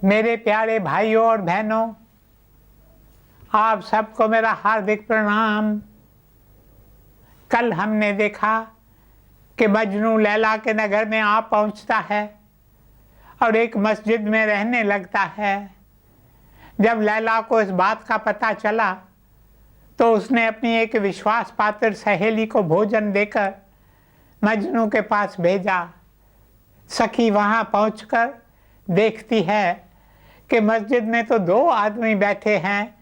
मेरे प्यारे भाइयों और बहनों, आप सबको मेरा हार्दिक प्रणाम। कल हमने देखा कि मजनू लैला के नगर में आ पहुंचता है और एक मस्जिद में रहने लगता है। जब लैला को इस बात का पता चला तो उसने अपनी एक विश्वास पात्र सहेली को भोजन देकर मजनू के पास भेजा। सखी वहां पहुंचकर देखती है कि मस्जिद में तो 2 आदमी बैठे हैं।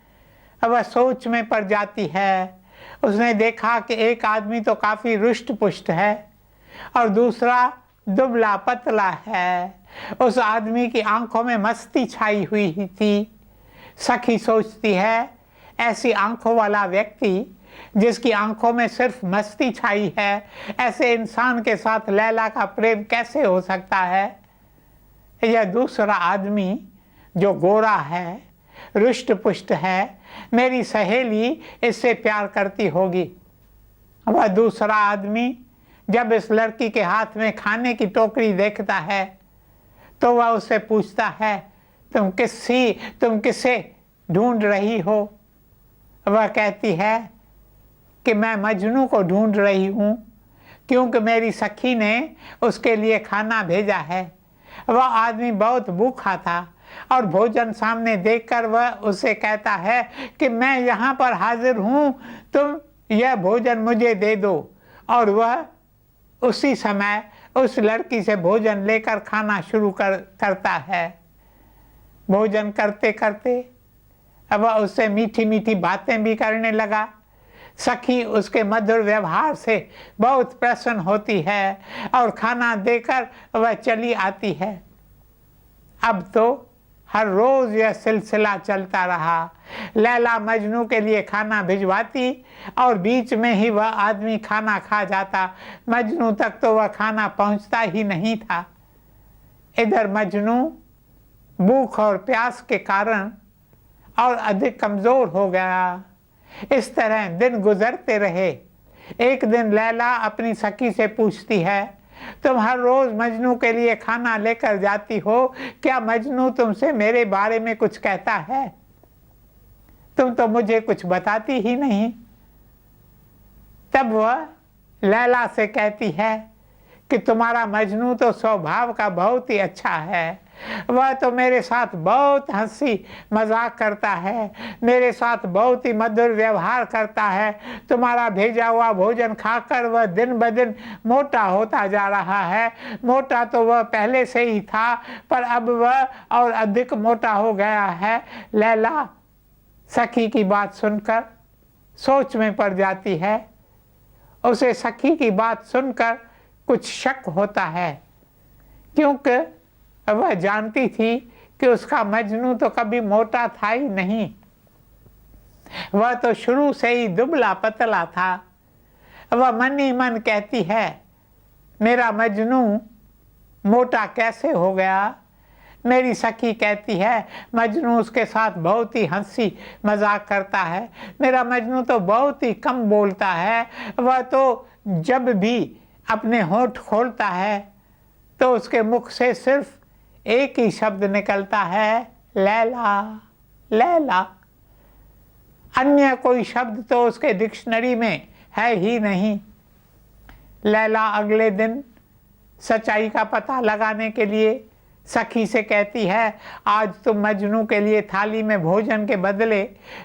वह सोच में पड़ जाती है। उसने देखा कि एक आदमी तो काफ़ी रुष्ट पुष्ट है और दूसरा दुबला पतला है। उस आदमी की आंखों में मस्ती छाई हुई थी। सखी सोचती है, ऐसी आंखों वाला व्यक्ति जिसकी आंखों में सिर्फ मस्ती छाई है, ऐसे इंसान के साथ लैला का प्रेम कैसे हो सकता है। यह दूसरा आदमी जो गोरा है, रुष्ट पुष्ट है, मेरी सहेली इससे प्यार करती होगी। वह दूसरा आदमी जब इस लड़की के हाथ में खाने की टोकरी देखता है तो वह उससे पूछता है, तुम किसे ढूंढ रही हो। वह कहती है कि मैं मजनू को ढूंढ रही हूँ, क्योंकि मेरी सखी ने उसके लिए खाना भेजा है। वह आदमी बहुत भूखा था और भोजन सामने देखकर वह उसे कहता है कि मैं यहाँ पर हाजिर हूँ, तुम यह भोजन मुझे दे दो। और वह उसी समय उस लड़की से भोजन लेकर खाना शुरू करता है। भोजन करते करते अब वह उससे मीठी मीठी बातें भी करने लगा। सखी उसके मधुर व्यवहार से बहुत प्रसन्न होती है और खाना देकर वह चली आती है। अब तो हर रोज यह सिलसिला चलता रहा। लैला मजनू के लिए खाना भिजवाती और बीच में ही वह आदमी खाना खा जाता। मजनू तक तो वह खाना पहुंचता ही नहीं था। इधर मजनू भूख और प्यास के कारण और अधिक कमजोर हो गया। इस तरह दिन गुजरते रहे। एक दिन लैला अपनी सखी से पूछती है, तुम हर रोज मजनू के लिए खाना लेकर जाती हो, क्या मजनू तुमसे मेरे बारे में कुछ कहता है? तुम तो मुझे कुछ बताती ही नहीं। तब वह लैला से कहती है कि तुम्हारा मजनू तो स्वभाव का बहुत ही अच्छा है। वह तो मेरे साथ बहुत हंसी मजाक करता है, मेरे साथ बहुत ही मधुर व्यवहार करता है। तुम्हारा भेजा हुआ भोजन खाकर वह दिन ब दिन मोटा होता जा रहा है। मोटा तो वह पहले से ही था, पर अब वह और अधिक मोटा हो गया है। लैला सखी की बात सुनकर सोच में पड़ जाती है। उसे सखी की बात सुनकर कुछ शक होता है, क्योंकि वह जानती थी कि उसका मजनू तो कभी मोटा था ही नहीं। वह तो शुरू से ही दुबला पतला था। वह मन ही मन कहती है, मेरा मजनू मोटा कैसे हो गया। मेरी सखी कहती है, मजनू उसके साथ बहुत ही हंसी मजाक करता है। मेरा मजनू तो बहुत ही कम बोलता है। वह तो जब भी अपने होंठ खोलता है तो उसके मुख से सिर्फ एक ही शब्द निकलता है, लैला लैला। अन्य कोई शब्द तो उसके डिक्शनरी में है ही नहीं। लैला अगले दिन सच्चाई का पता लगाने के लिए सखी से कहती है, आज तुम मजनू के लिए थाली में भोजन के बदले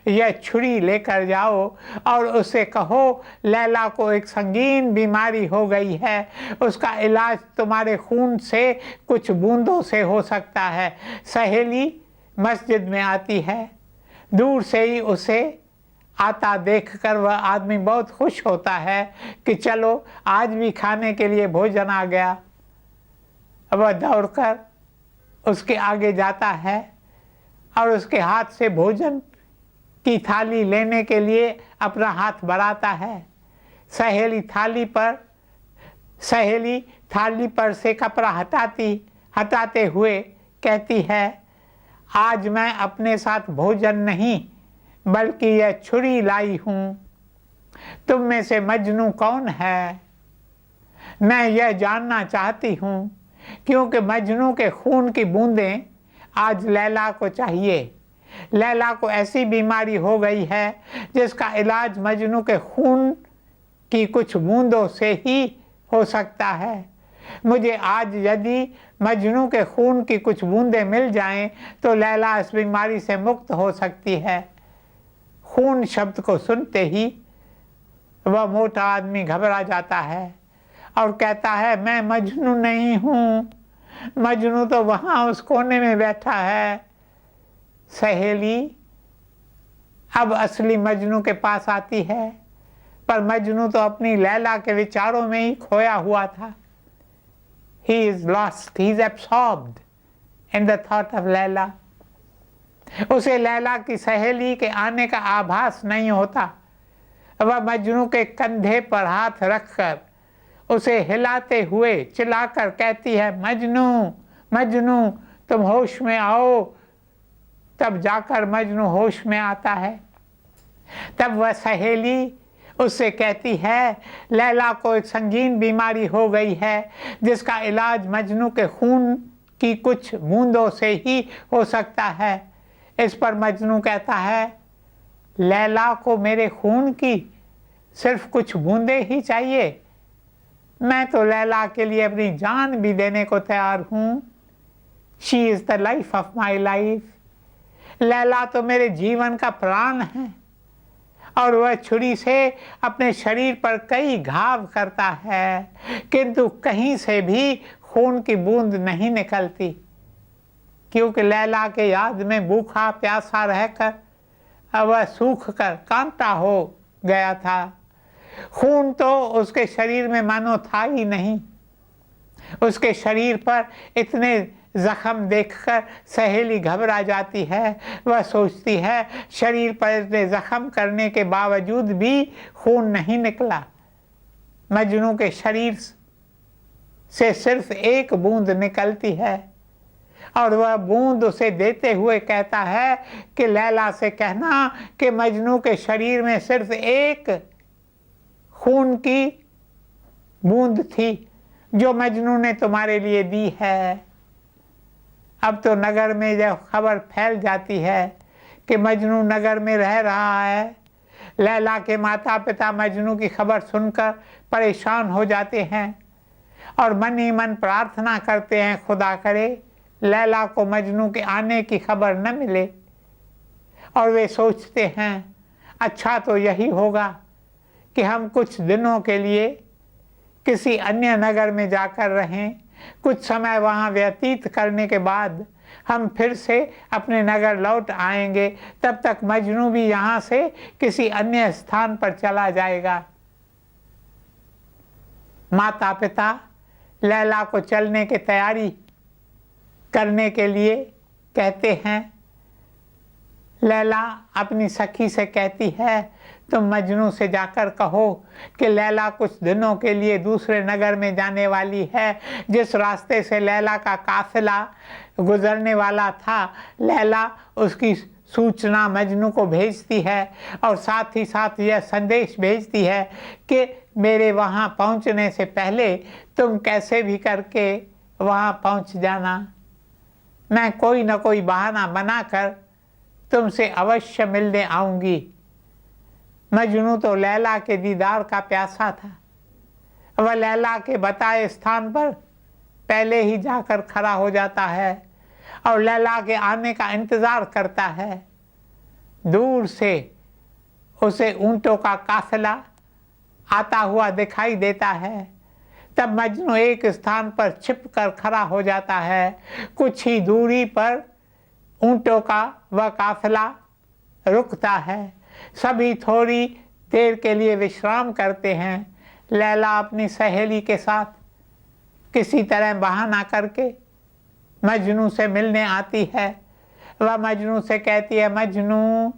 यह छुरी लेकर जाओ और उसे कहो लैला को एक संगीन बीमारी हो गई है, उसका इलाज तुम्हारे खून से कुछ बूंदों से हो सकता है। सहेली मस्जिद में आती है। दूर से ही उसे आता देखकर वह आदमी बहुत खुश होता है कि चलो आज भी खाने के लिए भोजन आ गया। वह दौड़कर उसके आगे जाता है और उसके हाथ से भोजन की थाली लेने के लिए अपना हाथ बढ़ाता है। सहेली थाली पर से कपड़ा हटाते हुए कहती है, आज मैं अपने साथ भोजन नहीं बल्कि यह छुरी लाई हूँ। तुम में से मजनू कौन है? मैं यह जानना चाहती हूँ, क्योंकि मजनू के खून की बूंदें आज लैला को चाहिए। लैला को ऐसी बीमारी हो गई है जिसका इलाज मजनू के खून की कुछ बूंदों से ही हो सकता है। मुझे आज यदि मजनू के खून की कुछ बूंदें मिल जाएं तो लैला इस बीमारी से मुक्त हो सकती है। खून शब्द को सुनते ही वह मोटा आदमी घबरा जाता है और कहता है, मैं मजनू नहीं हूँ, मजनू तो वहाँ उस कोने में बैठा है। सहेली अब असली मजनू के पास आती है, पर मजनू तो अपनी लैला के विचारों में ही खोया हुआ था। He is lost, he is absorbed in the thought of Laila. उसे लैला की सहेली के आने का आभास नहीं होता। वह मजनू के कंधे पर हाथ रखकर उसे हिलाते हुए चिल्लाकर कहती है, मजनू मजनू तुम होश में आओ। तब जाकर मजनू होश में आता है। तब वह सहेली उससे कहती है, लैला को एक संगीन बीमारी हो गई है जिसका इलाज मजनू के खून की कुछ बूंदों से ही हो सकता है। इस पर मजनू कहता है, लैला को मेरे खून की सिर्फ कुछ बूंदे ही चाहिए, मैं तो लैला के लिए अपनी जान भी देने को तैयार हूँ। She is the life of my life. Laila तो मेरे जीवन का प्राण है। और वह छुरी से अपने शरीर पर कई घाव करता है, किंतु कहीं से भी खून की बूंद नहीं निकलती, क्योंकि लैला के याद में भूखा प्यासा रहकर वह सूख कर कांटा हो गया था। खून तो उसके शरीर में मानो था ही नहीं। उसके शरीर पर इतने जख्म देखकर सहेली घबरा जाती है। वह सोचती है, शरीर पर इतने जख्म करने के बावजूद भी खून नहीं निकला। मजनू के शरीर से सिर्फ एक बूंद निकलती है और वह बूंद उसे देते हुए कहता है कि लैला से कहना कि मजनू के शरीर में सिर्फ एक खून की बूंद थी जो मजनू ने तुम्हारे लिए दी है। अब तो नगर में जब खबर फैल जाती है कि मजनू नगर में रह रहा है, लैला के माता पिता मजनू की खबर सुनकर परेशान हो जाते हैं और मन ही मन प्रार्थना करते हैं, खुदा करे लैला को मजनू के आने की खबर न मिले। और वे सोचते हैं, अच्छा तो यही होगा कि हम कुछ दिनों के लिए किसी अन्य नगर में जाकर रहें। कुछ समय वहाँ व्यतीत करने के बाद हम फिर से अपने नगर लौट आएंगे। तब तक मजनू भी यहाँ से किसी अन्य स्थान पर चला जाएगा। माता पिता लैला को चलने की तैयारी करने के लिए कहते हैं। लैला अपनी सखी से कहती है, तुम मजनू से जाकर कहो कि लैला कुछ दिनों के लिए दूसरे नगर में जाने वाली है। जिस रास्ते से लैला का काफिला गुजरने वाला था, लैला उसकी सूचना मजनू को भेजती है और साथ ही साथ यह संदेश भेजती है कि मेरे वहाँ पहुँचने से पहले तुम कैसे भी करके वहाँ पहुँच जाना। मैं कोई न कोई बहाना बनाकर तुमसे अवश्य मिलने आऊँगी। मजनू तो लैला के दीदार का प्यासा था। वह लैला के बताए स्थान पर पहले ही जाकर खड़ा हो जाता है और लैला के आने का इंतज़ार करता है। दूर से उसे ऊँटों का काफिला आता हुआ दिखाई देता है। तब मजनू एक स्थान पर छिपकर खड़ा हो जाता है। कुछ ही दूरी पर ऊँटों का वह काफिला रुकता है। सभी थोड़ी देर के लिए विश्राम करते हैं। लैला अपनी सहेली के साथ किसी तरह बहाना करके मजनू से मिलने आती है। वह मजनू से कहती है, मजनू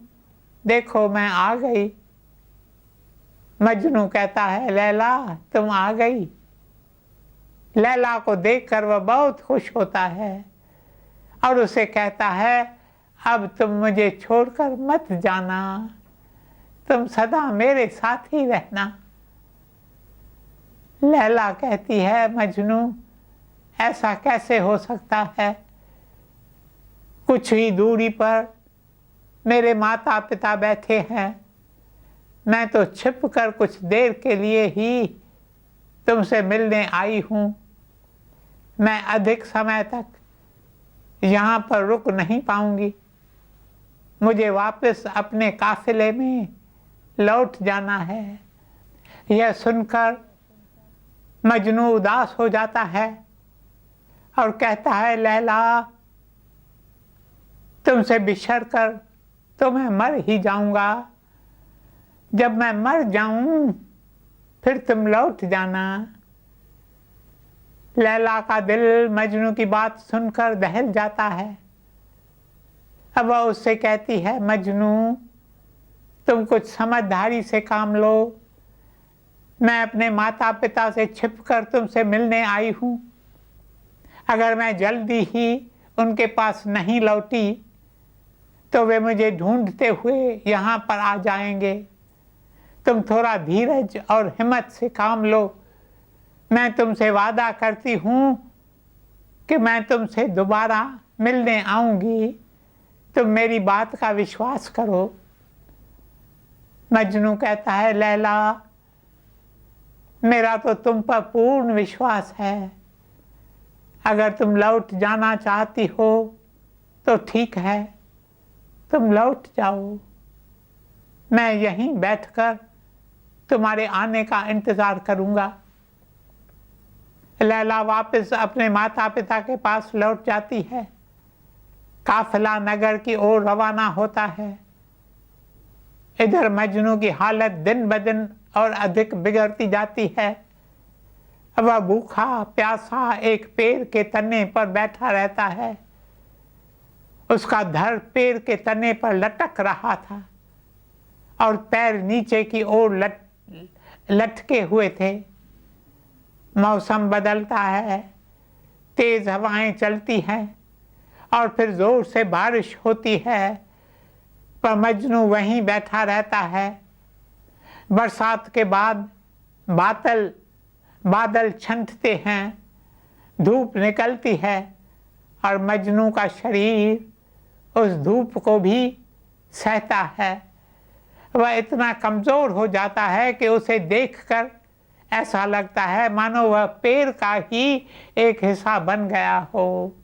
देखो मैं आ गई। मजनू कहता है, लैला तुम आ गई। लैला को देखकर वह बहुत खुश होता है और उसे कहता है, अब तुम मुझे छोड़कर मत जाना, तुम सदा मेरे साथ ही रहना। लैला कहती है, मजनू ऐसा कैसे हो सकता है? कुछ ही दूरी पर मेरे माता पिता बैठे हैं। मैं तो छिप कर कुछ देर के लिए ही तुमसे मिलने आई हूँ। मैं अधिक समय तक यहाँ पर रुक नहीं पाऊंगी। मुझे वापस अपने काफिले में लौट जाना है। यह सुनकर मजनू उदास हो जाता है और कहता है, लैला, तुमसे बिछड़ कर तो मैं मर ही जाऊंगा। जब मैं मर जाऊं फिर तुम लौट जाना। लैला का दिल मजनू की बात सुनकर दहल जाता है। अब वह उससे कहती है, मजनू, तुम कुछ समझदारी से काम लो। मैं अपने माता पिता से छिपकर तुमसे मिलने आई हूँ। अगर मैं जल्दी ही उनके पास नहीं लौटी तो वे मुझे ढूंढते हुए यहाँ पर आ जाएंगे। तुम थोड़ा धीरज और हिम्मत से काम लो। मैं तुमसे वादा करती हूँ कि मैं तुमसे दोबारा मिलने आऊँगी। तुम मेरी बात का विश्वास करो। मजनू कहता है, लैला, मेरा तो तुम पर पूर्ण विश्वास है। अगर तुम लौट जाना चाहती हो तो ठीक है, तुम लौट जाओ। मैं यहीं बैठकर तुम्हारे आने का इंतज़ार करूँगा। लैला वापस अपने माता पिता के पास लौट जाती है। काफिला नगर की ओर रवाना होता है। इधर मजनू की हालत दिन ब दिन और अधिक बिगड़ती जाती है। वह भूखा प्यासा एक पेड़ के तने पर बैठा रहता है। उसका धड़ पेड़ के तने पर लटक रहा था और पैर नीचे की ओर लटके हुए थे। मौसम बदलता है, तेज हवाएं चलती हैं और फिर जोर से बारिश होती है, पर मजनू वहीं बैठा रहता है। बरसात के बाद बादल छंटते हैं, धूप निकलती है और मजनू का शरीर उस धूप को भी सहता है। वह इतना कमज़ोर हो जाता है कि उसे देखकर ऐसा लगता है मानो वह पेड़ का ही एक हिस्सा बन गया हो।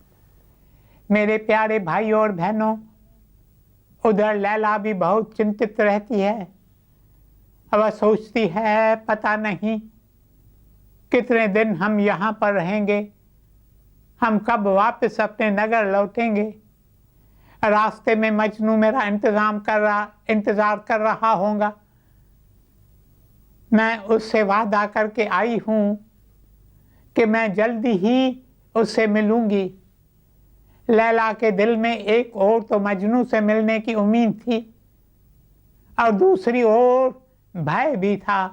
मेरे प्यारे भाई और बहनों, उधर लैला भी बहुत चिंतित रहती है। वह सोचती है, पता नहीं कितने दिन हम यहाँ पर रहेंगे, हम कब वापस अपने नगर लौटेंगे। रास्ते में मजनू मेरा इंतज़ार कर रहा होगा। मैं उससे वादा करके आई हूँ कि मैं जल्दी ही उससे मिलूँगी। लैला के दिल में एक ओर तो मजनू से मिलने की उम्मीद थी और दूसरी ओर भय भी था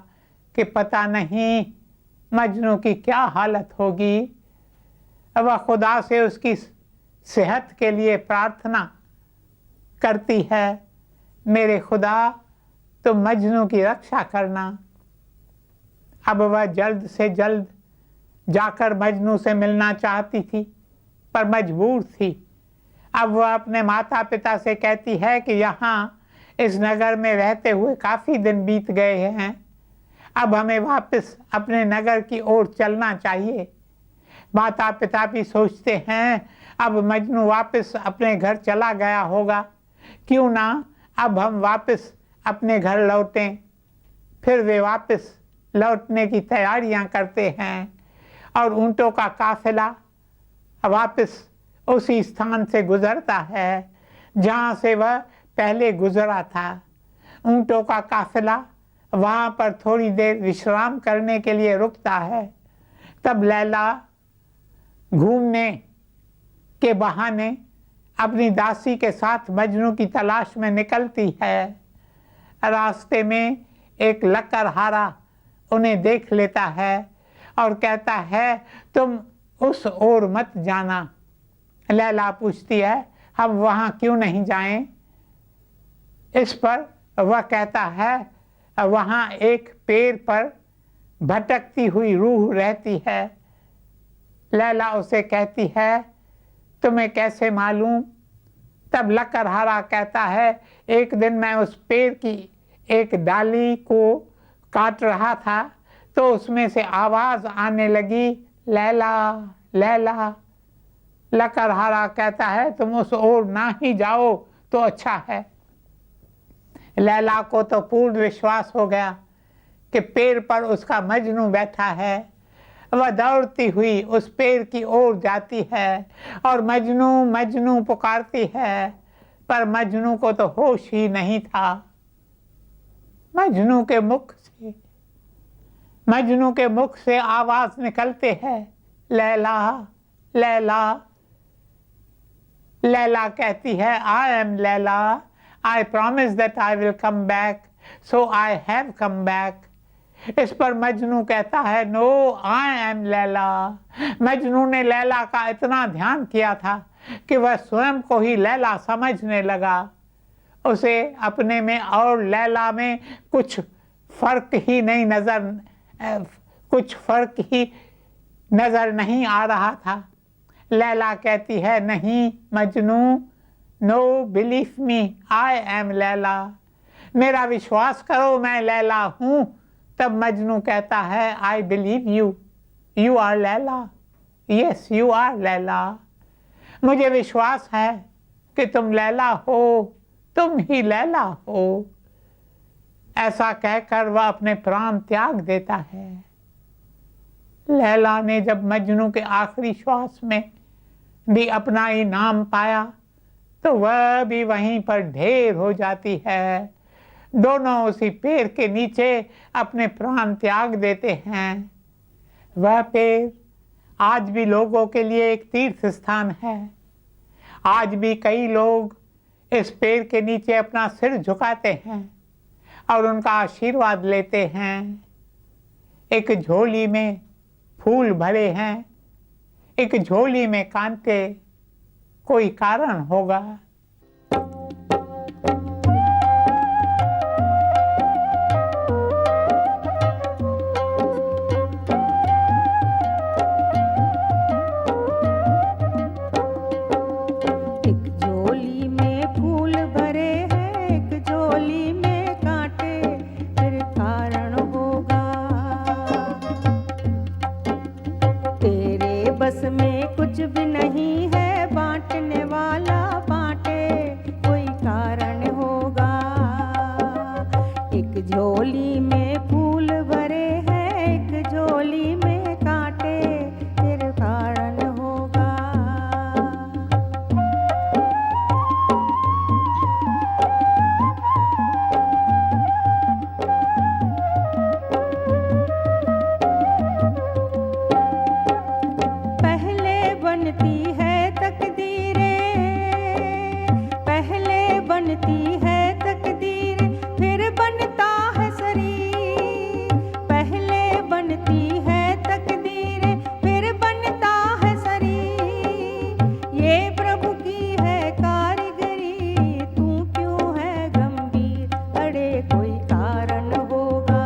कि पता नहीं मजनू की क्या हालत होगी। वह खुदा से उसकी सेहत के लिए प्रार्थना करती है, मेरे खुदा, तुम मजनू की रक्षा करना। अब वह जल्द से जल्द जाकर मजनू से मिलना चाहती थी, पर मजबूर थी। अब वह अपने माता पिता से कहती है कि यहाँ इस नगर में रहते हुए काफ़ी दिन बीत गए हैं, अब हमें वापस अपने नगर की ओर चलना चाहिए। माता पिता भी सोचते हैं अब मजनू वापस अपने घर चला गया होगा, क्यों ना अब हम वापस अपने घर लौटें। फिर वे वापस लौटने की तैयारियां करते हैं और ऊँटों का काफिला वापस उसी स्थान से गुजरता है जहाँ से वह पहले गुजरा था। ऊँटों का काफिला वहाँ पर थोड़ी देर विश्राम करने के लिए रुकता है। तब लैला घूमने के बहाने अपनी दासी के साथ मजनू की तलाश में निकलती है। रास्ते में एक लकड़हारा उन्हें देख लेता है और कहता है, तुम उस ओर मत जाना। लैला पूछती है, हम वहाँ क्यों नहीं जाएं? इस पर वह कहता है, वहाँ एक पेड़ पर भटकती हुई रूह रहती है। लैला उसे कहती है, तुम्हें कैसे मालूम तब लकड़हारा कहता है, एक दिन मैं उस पेड़ की एक डाली को काट रहा था तो उसमें से आवाज आने लगी, लैला लैला। लकड़हारा कहता है, तुम उस ओर ना ही जाओ तो अच्छा है। लैला को तो पूर्ण विश्वास हो गया कि पेड़ पर उसका मजनू बैठा है। वह दौड़ती हुई उस पेड़ की ओर जाती है और मजनू मजनू पुकारती है, पर मजनू को तो होश ही नहीं था। मजनू के मुख से आवाज निकलते है, लैला लैला। लैला कहती है, I am Laila, I promise that I will come back, so I have come back. इस पर मजनू कहता है, no I am Laila. Majnu ने लैला का इतना ध्यान किया था कि वह स्वयं को ही लैला समझने लगा। उसे अपने में और लैला में कुछ फर्क ही नजर नहीं आ रहा था। लैला कहती है, नहीं Majnu, know believe me, I am Laila. मेरा विश्वास करो, मैं लैला हूँ। तब मजनू कहता है, I believe you, you are Laila, yes you are Laila. मुझे विश्वास है कि तुम लैला हो, तुम ही लैला हो। ऐसा कहकर वह अपने प्राण त्याग देता है। लैला ने जब मजनू के आखिरी श्वास में भी अपना ही नाम पाया तो वह भी वहीं पर ढेर हो जाती है। दोनों उसी पेड़ के नीचे अपने प्राण त्याग देते हैं। वह पेड़ आज भी लोगों के लिए एक तीर्थ स्थान है। आज भी कई लोग इस पेड़ के नीचे अपना सिर झुकाते हैं और उनका आशीर्वाद लेते हैं। एक झोली में फूल भरे हैं, एक झोली में कांटे, कोई कारण होगा। बस में कुछ भी नहीं है, बांटने वाला बांटे, कोई कारण होगा। एक झोली में फूल भरे हैं, एक झोली में कांटे, फिर कारण होगा। बनती है तकदीरें, पहले बनती है तकदीरें, फिर बनता है शरीर। पहले बनती है तकदीरें, फिर बनता है शरीर। ये प्रभु की है कारीगरी, तू क्यों है गंभीर, अरे कोई कारण होगा।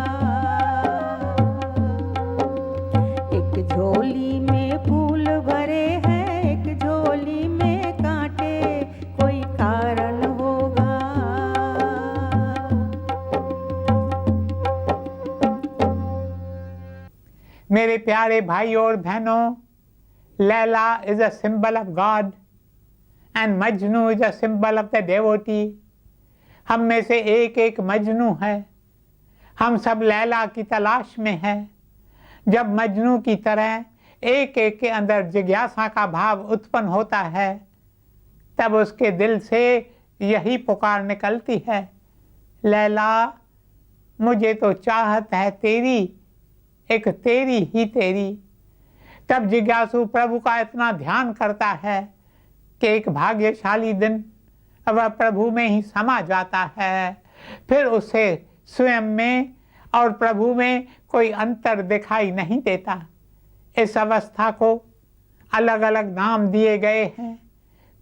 एक झोली में फूल भरे हैं, एक झोली में कांटे, कोई कारण होगा। मेरे प्यारे भाइयों और बहनों, Laila is a symbol of God and Majnu is a symbol of the devotee. हम में से एक एक मजनू है। हम सब लैला की तलाश में हैं। जब मजनू की तरह एक एक के अंदर जिज्ञासा का भाव उत्पन्न होता है, तब उसके दिल से यही पुकार निकलती है, लैला मुझे तो चाहत है तेरी, एक तेरी ही तेरी। तब जिज्ञासु प्रभु का इतना ध्यान करता है कि एक भाग्यशाली दिन वह प्रभु में ही समा जाता है। फिर उसे स्वयं में और प्रभु में कोई अंतर दिखाई नहीं देता। इस अवस्था को अलग अलग नाम दिए गए हैं।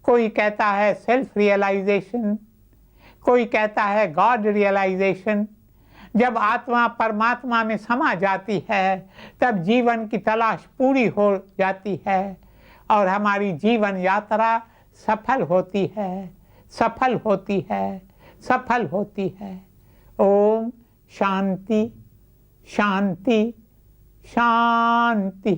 कोई कहता है सेल्फ रियलाइजेशन, कोई कहता है गॉड रियलाइजेशन। जब आत्मा परमात्मा में समा जाती है तब जीवन की तलाश पूरी हो जाती है और हमारी जीवन यात्रा सफल होती है। सफल होती है, सफल होती है। ओम शांति शांति शांति।